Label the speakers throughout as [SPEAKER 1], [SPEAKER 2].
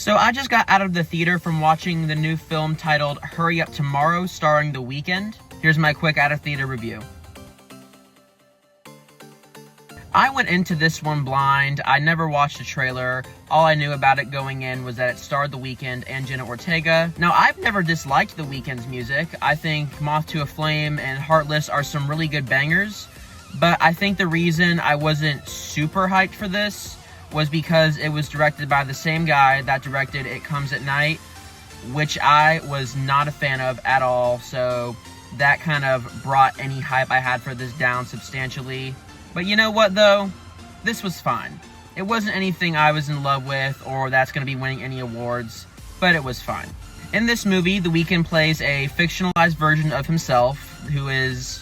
[SPEAKER 1] So I just got out of the theater from watching the new film titled Hurry Up Tomorrow starring The Weeknd. Here's my quick out of theater review. I went into this one blind. I never watched a trailer. All I knew about it going in was that it starred The Weeknd and Jenna Ortega. Now, I've never disliked The Weeknd's music. I think Moth to a Flame and Heartless are some really good bangers. But I think the reason I wasn't super hyped for this was because it was directed by the same guy that directed It Comes at Night, which I was not a fan of at all, so that kind of brought any hype I had for this down substantially. But you know what though? This was fine. It wasn't anything I was in love with or that's going to be winning any awards, but it was fine. In this movie, The Weeknd plays a fictionalized version of himself who is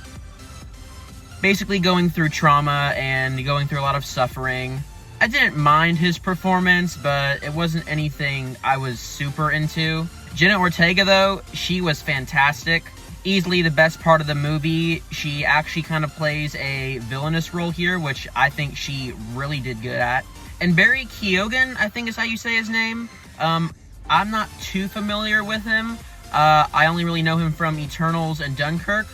[SPEAKER 1] basically going through trauma and going through a lot of suffering. I didn't mind his performance, but it wasn't anything I was super into. Jenna Ortega, though, she was fantastic. Easily the best part of the movie. She actually kind of plays a villainous role here, which I think she really did good at. And Barry Keoghan, I think is how you say his name. I'm not too familiar with him. I only really know him from Eternals and Dunkirk,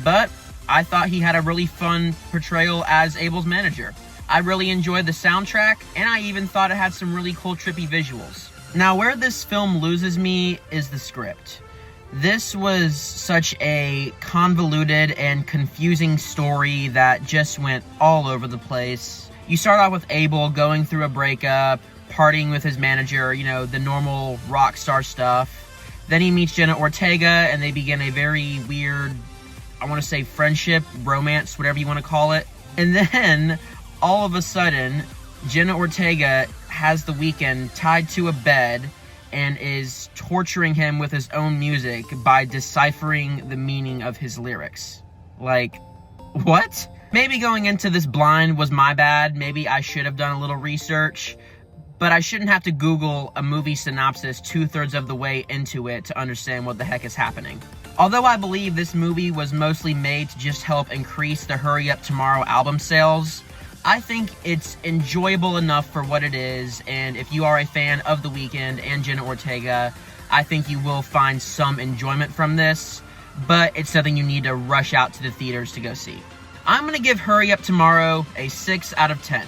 [SPEAKER 1] but I thought he had a really fun portrayal as Abel's manager. I really enjoyed the soundtrack, and I even thought it had some really cool trippy visuals. Now, where this film loses me is the script. This was such a convoluted and confusing story that just went all over the place. You start off with Abel going through a breakup, partying with his manager, you know, the normal rock star stuff. Then he meets Jenna Ortega, and they begin a very weird, I want to say friendship, romance, whatever you want to call it. And then all of a sudden, Jenna Ortega has The Weeknd tied to a bed and is torturing him with his own music by deciphering the meaning of his lyrics. Like, what? Maybe going into this blind was my bad. Maybe I should have done a little research, but I shouldn't have to Google a movie synopsis 2/3 of the way into it to understand what the heck is happening. Although I believe this movie was mostly made to just help increase the Hurry Up Tomorrow album sales, I think it's enjoyable enough for what it is, and if you are a fan of The Weeknd and Jenna Ortega, I think you will find some enjoyment from this, but it's something you need to rush out to the theaters to go see. I'm going to give Hurry Up Tomorrow a 6 out of 10.